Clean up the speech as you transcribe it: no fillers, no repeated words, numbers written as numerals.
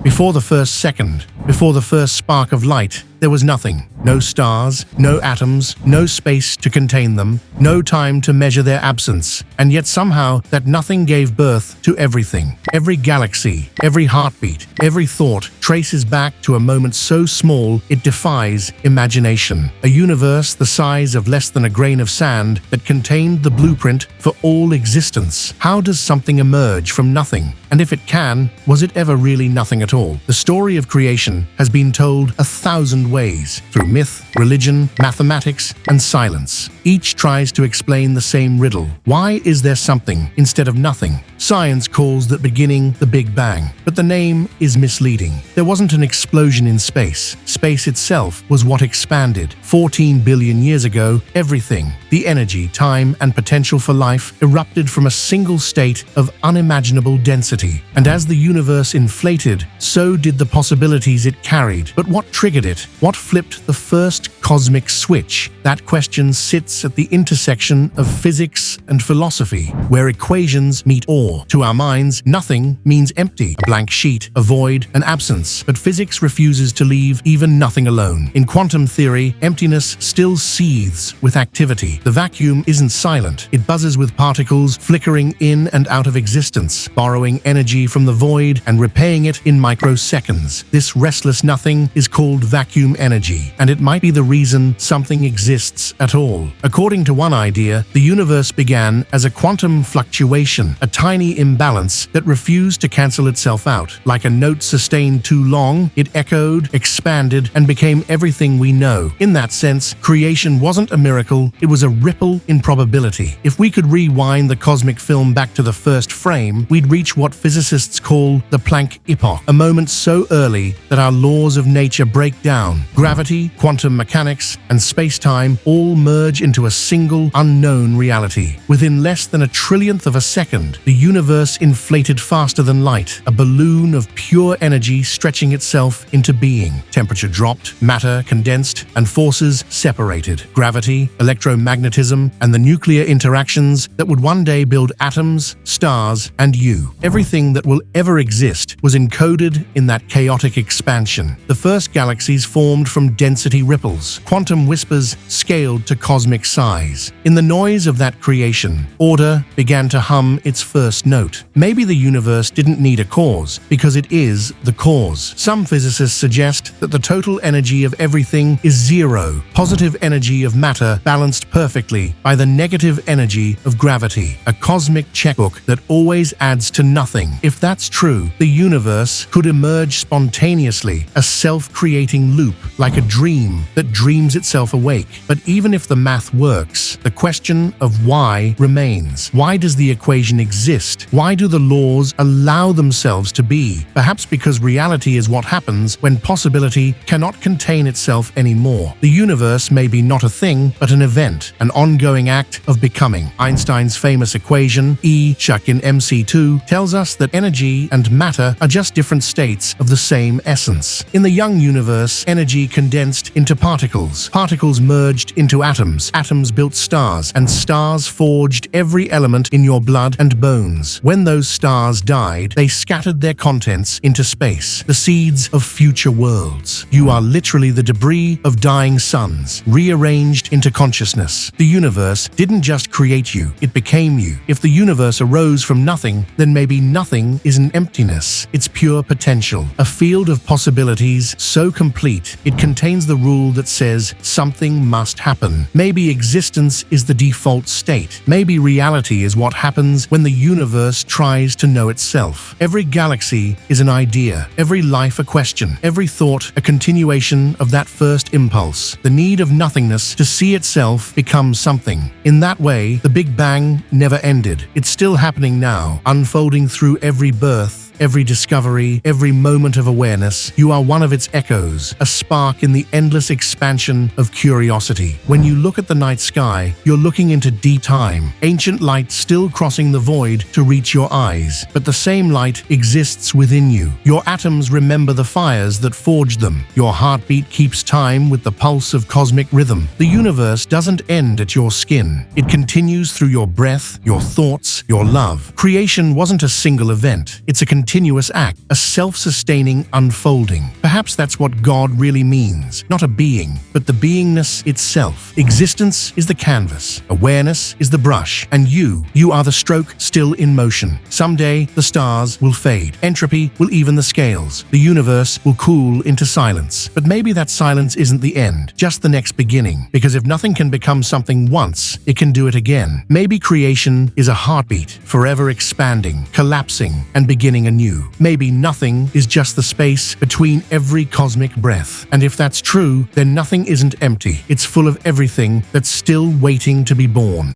Before the first second, before the first spark of light, there was nothing. No stars, no atoms, no space to contain them, no time to measure their absence. And yet somehow that nothing gave birth to everything. Every galaxy, every heartbeat, every thought traces back to a moment so small it defies imagination. A universe the size of less than a grain of sand that contained the blueprint for all existence. How does something emerge from nothing? And if it can, was it ever really nothing at all? The story of creation has been told 1,000 ways, through myth, religion, mathematics, and silence. Each tries to explain the same riddle. Why is there something instead of nothing? Science calls that beginning the Big Bang, but the name is misleading. There wasn't an explosion in space. Space itself was what expanded. 14 billion years ago, everything, the energy, time, and potential for life erupted from a single state of unimaginable density. And as the universe inflated, so did the possibilities it carried. But what triggered it? What flipped the first cosmic switch? That question sits at the intersection of physics and philosophy, where equations meet awe. To our minds, nothing means empty, a blank sheet, a void, an absence. But physics refuses to leave even nothing alone. In quantum theory, emptiness still seethes with activity. The vacuum isn't silent. It buzzes with particles flickering in and out of existence, borrowing energy from the void and repaying it in microseconds. This restless nothing is called vacuum energy, and it might be the reason something exists at all. According to one idea, the universe began as a quantum fluctuation, a tiny imbalance that refused to cancel itself out. Like a note sustained too long, it echoed, expanded, and became everything we know. In that sense, creation wasn't a miracle, it was a ripple in probability. If we could rewind the cosmic film back to the first frame, we'd reach what physicists call the Planck epoch, a moment so early that our laws of nature break down. Gravity, quantum mechanics, and space-time all merge into a single, unknown reality. Within less than a trillionth of a second, the universe inflated faster than light, a balloon of pure energy stretching itself into being. Temperature dropped, matter condensed, and forces separated. Gravity, electromagnetism, and the nuclear interactions that would one day build atoms, stars, and you. Everything that will ever exist was encoded in that chaotic expansion. The first galaxies formed from density ripples, quantum whispers scaled to cosmic size. In the noise of that creation, order began to hum its first note. Maybe the universe didn't need a cause, because it is the cause. Some physicists suggest that the total energy of everything is zero, positive energy of matter balanced perfectly by the negative energy of gravity, a cosmic checkbook that always adds to nothing. If that's true, the universe could emerge spontaneously, a self-creating loop, like a dream that dreams itself awake. But even if the math works, the question of why remains. Why does the equation exist? Why do the laws allow themselves to be? Perhaps because reality is what happens when possibility cannot contain itself anymore. The universe may be not a thing, but an event, an ongoing act of becoming. Einstein's famous equation, E chuck in MC2, tells us that energy and matter are just different states of the same essence. In the young universe, energy condensed into particles. Particles merged into atoms. Atoms built stars, and stars forged every element in your blood and bones. When those stars died, they scattered their contents into space, the seeds of future worlds. You are literally the debris of dying suns, rearranged into consciousness. The universe didn't just create you, it became you. If the universe arose from nothing, then maybe nothing is an emptiness. It's pure potential, a field of possibilities so complete it contains the rule that says something must happen. Maybe existence is the default state. Maybe reality is what happens when the universe tries to know itself. Every galaxy is an idea, every life a question, every thought a continuation of that first impulse, the need of nothingness to see itself become something. In that way, the Big Bang never ended. It's still happening now, unfolding through every birth, every discovery, every moment of awareness. You are one of its echoes, a spark in the endless expansion of curiosity. When you look at the night sky, you're looking into deep time, ancient light still crossing the void to reach your eyes. But the same light exists within you. Your atoms remember the fires that forged them. Your heartbeat keeps time with the pulse of cosmic rhythm. The universe doesn't end at your skin. It continues through your breath, your thoughts, your love. Creation wasn't a single event. It's a continuous act, a self-sustaining unfolding. Perhaps that's what God really means. Not a being, but the beingness itself. Existence is the canvas, awareness is the brush, and you are the stroke still in motion. Someday, the stars will fade. Entropy will even the scales. The universe will cool into silence. But maybe that silence isn't the end, just the next beginning. Because if nothing can become something once, it can do it again. Maybe creation is a heartbeat, forever expanding, collapsing, and beginning anew. Maybe nothing is just the space between every cosmic breath. And if that's true, then nothing isn't empty. It's full of everything that's still waiting to be born.